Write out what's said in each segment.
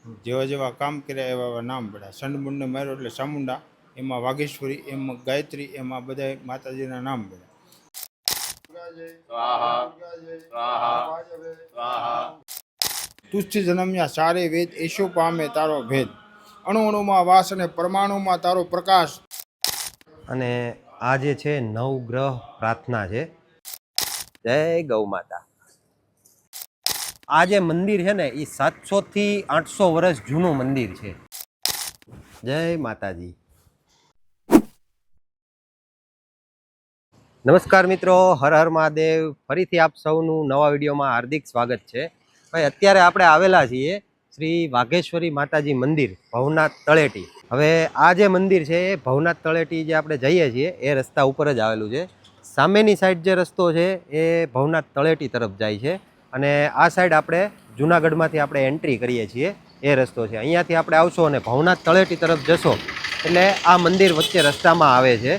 જેવા જેવા કામ કર્યા એવા એવા નામ પડ્યા. સંડમુંડને માર્યો એટલે ચામુંડા, એમાં વાઘેશ્વરી, એમાં ગાયત્રી, એમાં બધા માતાજીના નામ પડ્યા. તુજથી જન્મ્યા સારે વેદ, એશો પામે તારો ભેદ. અણુ અણુમાં વાસ અને પરમાણુમાં તારો પ્રકાશ. અને આ જે છે નવગ્રહ પ્રાર્થના છે. જય ગૌ માતા. આ જે મંદિર છે ને એ 700 થી 800 વર્ષ જૂનું મંદિર છે. જય માતાજી. નમસ્કાર મિત્રો, હર હર મહાદેવ. ફરીથી આપ સૌનું નવા વિડીયોમાં હાર્દિક સ્વાગત છે. ભાઈ અત્યારે આપણે આવેલા છીએ શ્રી વાઘેશ્વરી માતાજી મંદિર, ભવનાથ તળેટી. હવે આ જે મંદિર છે એ ભવનાથ તળેટી જે આપણે જઈએ છીએ એ રસ્તા ઉપર જ આવેલું છે. સામેની સાઈડ જે રસ્તો છે એ ભવનાથ તળેટી તરફ જાય છે અને આ સાઈડ આપણે જુનાગઢમાંથી આપણે એન્ટ્રી કરીએ છીએ એ રસ્તો છે. અહીંયાથી આપણે આવશો અને ભવનાથ તળેટી તરફ જશો એટલે આ મંદિર વચ્ચે રસ્તામાં આવે છે.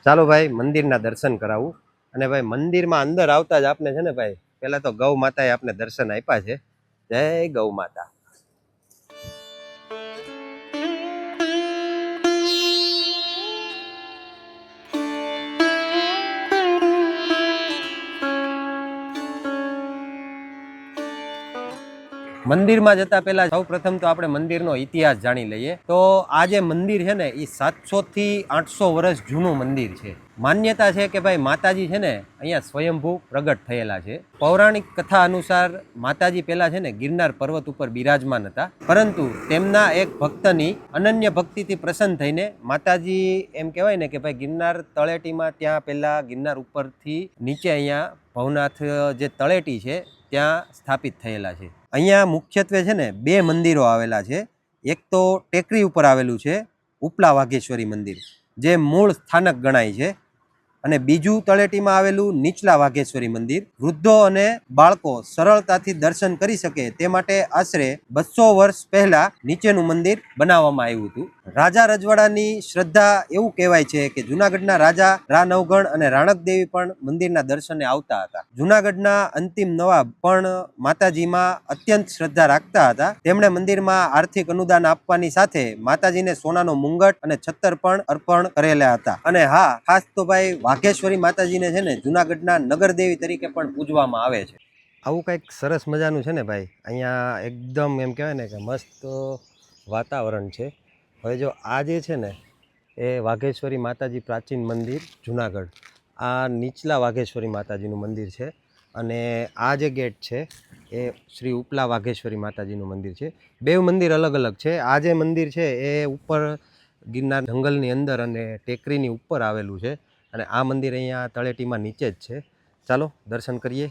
ચાલો ભાઈ મંદિરના દર્શન કરાવું. અને ભાઈ મંદિરમાં અંદર આવતા જ આપને છે ને ભાઈ પહેલા તો ગૌ માતાએ આપને દર્શન આપ્યા છે. જય ગૌ માતા. મંદિરમાં જતા પહેલા સૌ પ્રથમ તો આપણે મંદિરનો ઇતિહાસ જાણી લઈએ. તો આ જે મંદિર છે ને એ 700 થી 800 વર્ષ જૂનું મંદિર છે. માન્યતા છે કે ભાઈ માતાજી છે ને અહીંયા સ્વયંભૂ પ્રગટ થયેલા છે. પૌરાણિક કથા અનુસાર માતાજી પહેલા છે ને ગિરનાર પર્વત ઉપર બિરાજમાન હતા, પરંતુ તેમના એક ભક્તની અનન્ય ભક્તિથી પ્રસન્ન થઈને માતાજી એમ કહેવાય ને કે ભાઈ ગિરનાર તળેટીમાં ત્યાં પહેલા ગિરનાર ઉપરથી નીચે અહીંયા ભવનાથ જે તળેટી છે ત્યાં સ્થાપિત થયેલા છે. અહીંયા મુખ્યત્વે છે ને 2 મંદિરો આવેલા છે. એક તો ટેકરી ઉપર આવેલું છે ઉપલા વાઘેશ્વરી મંદિર, જે મૂળ સ્થાનક ગણાય છે, અને બીજું તળેટીમાં આવેલું નીચલા વાઘેશ્વરી મંદિર. વૃદ્ધો અને બાળકો સરળતાથી દર્શન કરી શકે તે માટે આશરે 200 વર્ષ પહેલા નીચેનું મંદિર બનાવવામાં આવ્યું હતું. રાજા રજવાડાની શ્રદ્ધા એવું કહેવાય છે કે જુનાગઢના રાજા રા નવગણ અને રાણક દેવી પણ મંદિરના દર્શને આવતા હતા. જુનાગઢના અંતિમ નવાબ પણ માતાજીમાં અત્યંત શ્રદ્ધા રાખતા હતા. તેમણે મંદિરમાં આર્થિક અનુદાન આપવાની સાથે માતાજીને સોનાનો મુંગટ અને છત્તર પણ અર્પણ કરેલા હતા. અને હા, ખાસ તો ભાઈ વાઘેશ્વરી માતાજીને છે ને જુનાગઢના નગરદેવી તરીકે પણ પૂજવામાં આવે છે. આવું કંઈક સરસ મજાનું છે ને ભાઈ અહીંયા એકદમ એમ કહેવાય ને કે મસ્ત વાતાવરણ છે. હવે જો આ જે છે ને એ વાઘેશ્વરી માતાજી પ્રાચીન મંદિર જુનાગઢ, આ નીચલા વાઘેશ્વરી માતાજીનું મંદિર છે. અને આ જે ગેટ છે એ શ્રી ઉપલા વાઘેશ્વરી માતાજીનું મંદિર છે. 2 મંદિર અલગ અલગ છે. આ જે મંદિર છે એ ઉપર ગિરનાર જંગલની અંદર અને ટેકરીની ઉપર આવેલું છે, અને આ મંદિર અહીંયા તળેટીમાં નીચે જ છે. ચાલો દર્શન કરીએ.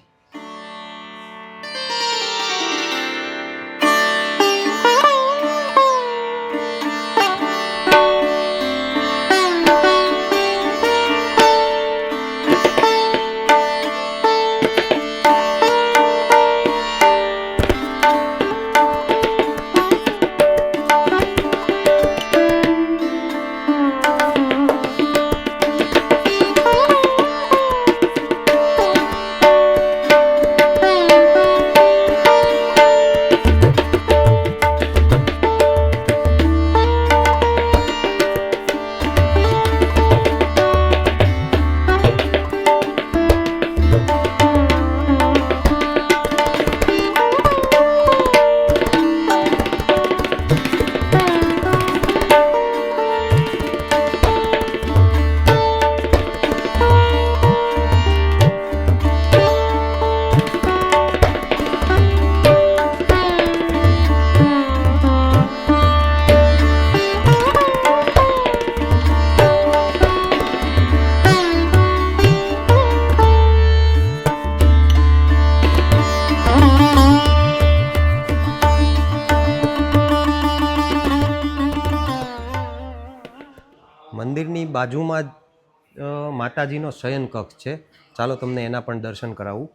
મંદિરની બાજુમાં જ માતાજીનો શયન કક્ષ છે. ચાલો તમને એના પણ દર્શન કરાવું.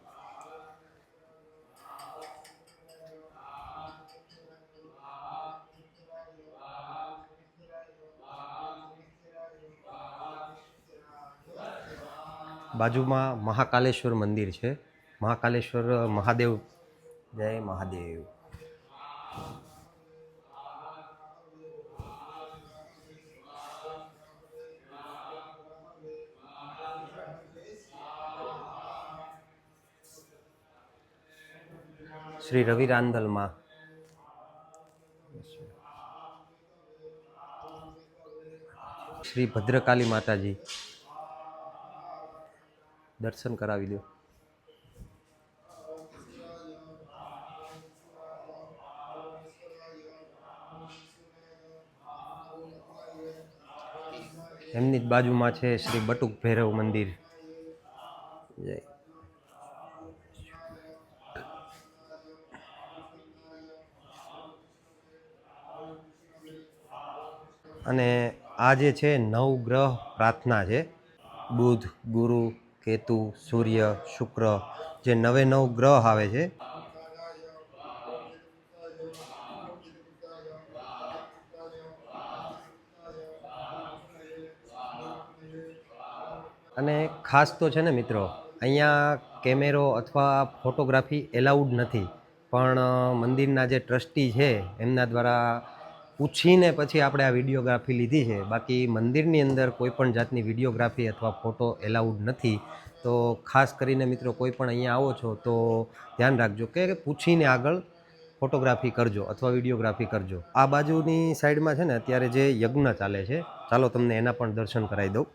બાજુમાં મહાકાલેશ્વર મંદિર છે. મહાકાલેશ્વર મહાદેવ, જય મહાદેવ. શ્રી રવિ રાંદલમાં, શ્રી ભદ્રકાલી માતાજી, દર્શન કરાવી દો. એમની જ બાજુમાં છે શ્રી બટુક ભૈરવ મંદિર. જય. અને આ જે છે નવગ્રહ પ્રાર્થના છે. બુધ, ગુરુ, કેતુ, સૂર્ય, શુક્ર, જે 9 ગ્રહ આવે છે. અને ખાસ તો છે ને મિત્રો, અહીંયા કેમેરો અથવા ફોટોગ્રાફી એલાઉડ નથી, પણ મંદિરના જે ટ્રસ્ટી છે એમના દ્વારા પૂછીને પછી આપણે આ વિડીયોગ્રાફી લીધી છે. બાકી મંદિરની અંદર કોઈ પણ જાતની વિડીયોગ્રાફી અથવા ફોટો એલાઉડ નથી. તો ખાસ કરીને મિત્રો કોઈ પણ અહીંયા આવો છો તો ધ્યાન રાખજો કે પૂછીને આગળ ફોટોગ્રાફી કરજો અથવા વિડીયોગ્રાફી કરજો. આ બાજુની સાઈડમાં છે ને અત્યારે જે યજ્ઞ ચાલે છે, ચાલો તમને એના પણ દર્શન કરાવી દઉં.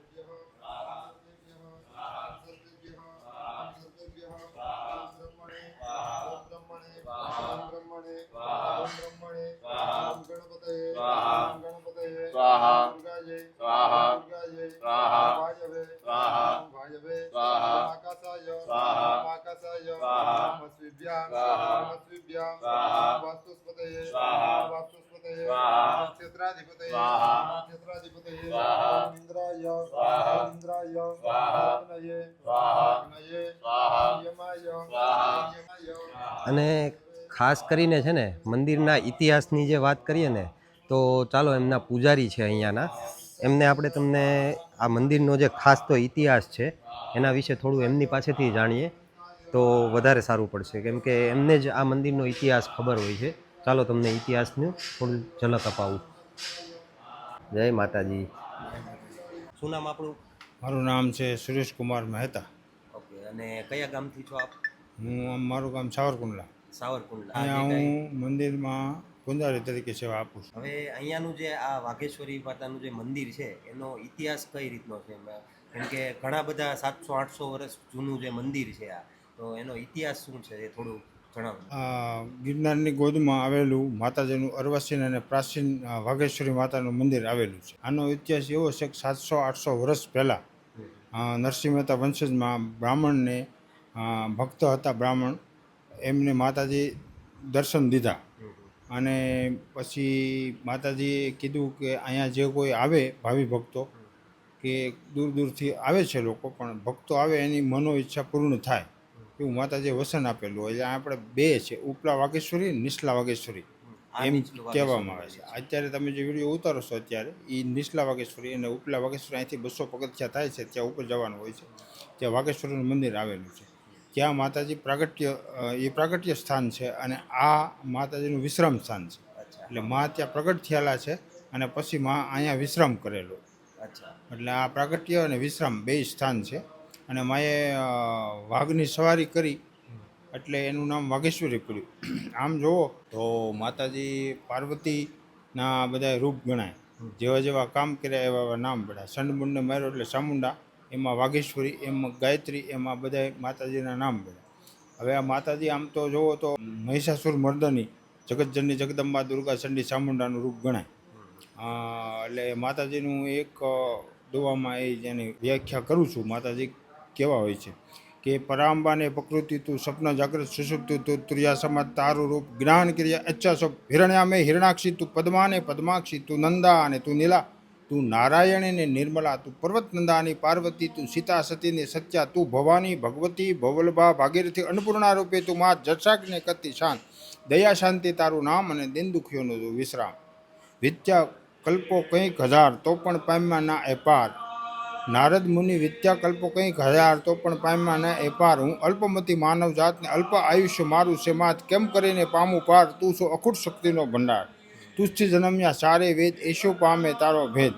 અને ખાસ કરીને છે ને મંદિરના ઇતિહાસની જે વાત કરીએ ને તો ચાલો એમના પૂજારી છે અહીંયાના, એમને આપણે તમને આ મંદિરનો જે ખાસ તો ઇતિહાસ છે એના વિશે થોડું એમની પાસેથી જાણીએ તો વધારે સારું પડશે, કેમ કે એમને જ આ મંદિરનો ઇતિહાસ ખબર હોય છે. ચાલો તમને ઇતિહાસનું થોડું ઝલક અપાવું. જય માતાજી. શું નામ આપણું? મારું નામ છે સુરેશ કુમાર મહેતા. ઓકે. અને કયા ગામથી છો આપ? મારું ગામ સાવરકુંડલા. સાવરકુંડલા. અહીંયા હું મંદિરમાં પૂજારી તરીકે સેવા આપું છું. હવે અહીંયાનું જે આ વાઘેશ્વરી માતાનું જે મંદિર છે એનો ઇતિહાસ કઈ રીતનો છે? કેમ કે ઘણા બધા 700-800 વર્ષ જૂનું જે મંદિર છે આ, તો એનો ઇતિહાસ શું છે એ થોડું જણાવો. ગિરનારની ગોદમાં આવેલું માતાજીનું અર્વાચીન અને પ્રાચીન વાઘેશ્વરી માતાનું મંદિર આવેલું છે. આનો ઇતિહાસ એવો છે કે 700-800 વર્ષ પહેલાં નરસિંહ મહેતા વંશજમાં બ્રાહ્મણને ભક્ત હતા બ્રાહ્મણ, એમને માતાજી દર્શન દીધા અને પછી માતાજીએ કીધું કે અહીંયા જે કોઈ આવે ભાવિ ભક્તો કે દૂર દૂરથી આવે છે લોકો, પણ ભક્તો આવે એની મનો ઈચ્છા પૂર્ણ થાય એવું માતાજીએ વચન આપેલું. એટલે આપણે બે છે, ઉપલા વાઘેશ્વરી, નીચલા વાઘેશ્વરી એમ કહેવામાં આવે છે. અત્યારે તમે જે વિડીયો ઉતારો છો અત્યારે એ નીચલા વાઘેશ્વરી અને ઉપલા વાઘેશ્વરી અહીંથી 200 પગથિયા થાય છે, ત્યાં ઉપર જવાનું હોય છે. ત્યાં વાઘેશ્વરીનું મંદિર આવેલું છે. ત્યાં માતાજી પ્રાગટ્ય સ્થાન છે અને આ માતાજીનું વિશ્રામ સ્થાન છે. એટલે મા ત્યાં પ્રગટ થયેલા છે અને પછી મા અહીંયા વિશ્રામ કરેલો. એટલે આ પ્રાગટ્ય અને વિશ્રામ બે સ્થાન છે. અને માએ વાઘની સવારી કરી એટલે એનું નામ વાઘેશ્વરી પડ્યું. આમ જુઓ તો માતાજી પાર્વતીના બધા રૂપ ગણાય, જેવા જેવા કામ કર્યા એવા નામ પડ્યા. સંડમુંડને માર્યો એટલે ચામુંડા, એમાં વાઘેશ્વરી, એમાં ગાયત્રી, એમાં બધા માતાજીના નામ પડ્યા. હવે આ માતાજી આમ તો જુઓ તો મહિષાસુર મર્દની, જગતજનની જગદંબા દુર્ગા ચંડી ચામુંડાનું રૂપ ગણાય. એટલે માતાજીનું એક દુઆમાં એ જેની વ્યાખ્યા કરું છું. માતાજી કેવા હોય છે કે પરાંબાને પ્રકૃતિ તું સપના જાગૃત સુષુપ્તિ તું તુર્યા સમાજ તારું રૂપ જ્ઞાન ક્રિયા અચ્છા સબ હિરણ્યામે હિરણાક્ષી તું પદ્માને પદ્માક્ષી તું નંદા અને તું નીલા તું નારાયણી ને નિર્મલા તું પર્વત નંદાની પાર્વતી તું સીતા સતીને સત્યા તું ભવાની ભગવતી ભવલભા ભાગીરથી અન્નપૂર્ણા રૂપે તું મા જસાકને કતી શાંત દયા શાંતિ તારું નામ અને દિન દુખીઓનો તું વિશ્રામ વિદ્યા કલ્પો કંઈક હજાર તો પણ પામ્યા ના એ પાર નારદ મુનિ વિદ્યા કલ્પો કંઈક હજાર તો પણ પામ્યા ના એ પાર હું અલ્પમતી માનવ જાતને અલ્પ આયુષ્ય મારું છે માત કેમ કરીને પામું પાર તું છો અખૂટ શક્તિનો ભંડાર તુજથી જન્મ્યા સારે વેદ એશો પામે તારો ભેદ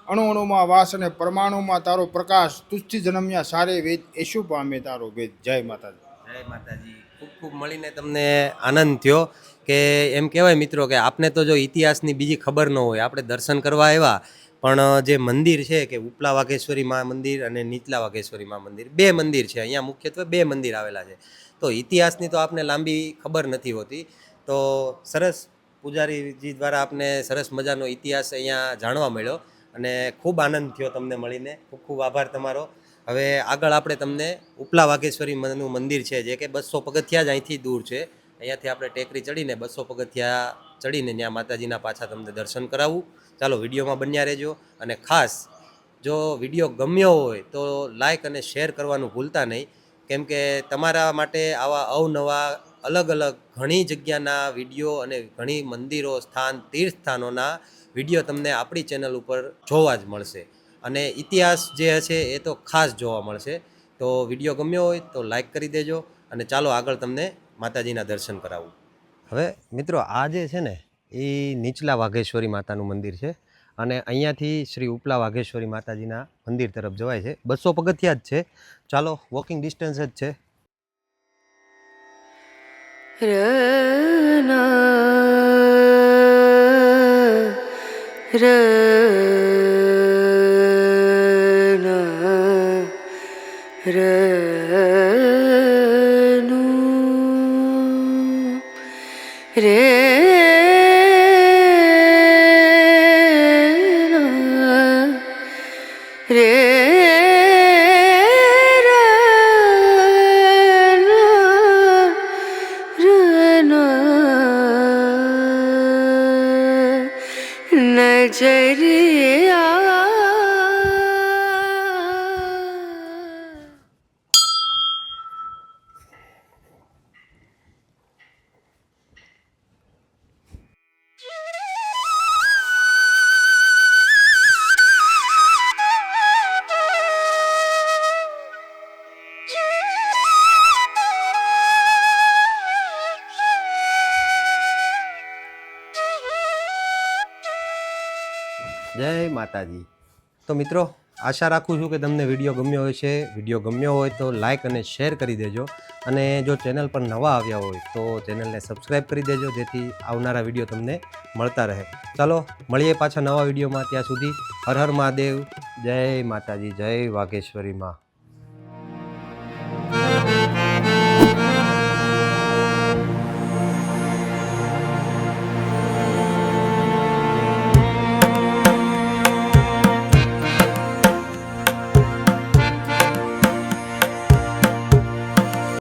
અણુ અણુમાં વાસ અને પરમાણુમાં તારો પ્રકાશ તુજથી જન્મ્યા સારે વેદ એશો પામે તારો ભેદ. જય માતાજી. જય માતાજી. ખૂબ ખૂબ મળીને તમને આનંદ થયો કે એમ કહેવાય મિત્રો કે આપને તો જો ઇતિહાસની બીજી ખબર ન હોય, આપણે દર્શન કરવા આવ્યા પણ જે મંદિર છે કે ઉપલા વાઘેશ્વરી મા મંદિર અને નીચલા વાઘેશ્વરી મા મંદિર, બે મંદિર છે અહીંયા, મુખ્યત્વે બે મંદિર આવેલા છે. તો ઇતિહાસની તો આપને લાંબી ખબર નથી હોતી. તો સરસ પૂજારીજી દ્વારા આપને સરસ મજાનો ઇતિહાસ અહીંયા જાણવા મળ્યો અને ખૂબ આનંદ થયો તમને મળીને. ખૂબ ખૂબ આભાર તમારો. હવે આગળ આપણે તમને ઉપલા વાઘેશ્વરીનું મંદિર છે જે કે 200 પગથિયા જ અહીંથી દૂર છે. અહીંયાથી આપણે ટેકરી ચડીને 200 પગથિયા ચડીને ત્યાં માતાજીના પાછા તમને દર્શન કરાવું. ચાલો વિડીયોમાં બન્યા રહેજો અને ખાસ જો વિડીયો ગમ્યો હોય તો લાઈક અને શેર કરવાનું ભૂલતા નહીં, કેમ કે તમારા માટે આવા અવનવા અલગ અલગ ઘણી જગ્યાના વિડીયો અને ઘણી મંદિરો, સ્થાન, તીર્થ સ્થાનોના વિડીયો તમને આપણી ચેનલ ઉપર જોવા જ મળશે અને ઇતિહાસ જે હશે એ તો ખાસ જોવા મળશે. તો વિડીયો ગમ્યો હોય તો લાઈક કરી દેજો અને ચાલો આગળ તમને માતાજીના દર્શન કરાવું. હવે મિત્રો આ જે છે ને એ નીચલા વાઘેશ્વરી માતાનું મંદિર છે અને અહીંયાથી શ્રી ઉપલા વાઘેશ્વરી માતાજીના મંદિર તરફ જવાય છે. 200 પગથિયા જ છે, ચાલો વોકિંગ ડિસ્ટન્સ જ છે. જય માતાજી. તો મિત્રો આશા રાખું છું કે તમને વિડીયો ગમ્યો હશે. વિડીયો ગમ્યો હોય તો લાઈક અને શેર કરી દેજો અને જો ચેનલ પર નવા આવ્યા હોય તો ચેનલને સબસ્ક્રાઈબ કરી દેજો જેથી આવનારા વિડીયો તમને મળતા રહે. ચાલો મળીએ પાછા નવા વિડીયોમાં. ત્યાં સુધી હર હર મહાદેવ. જય માતાજી, જય વાઘેશ્વરી માં.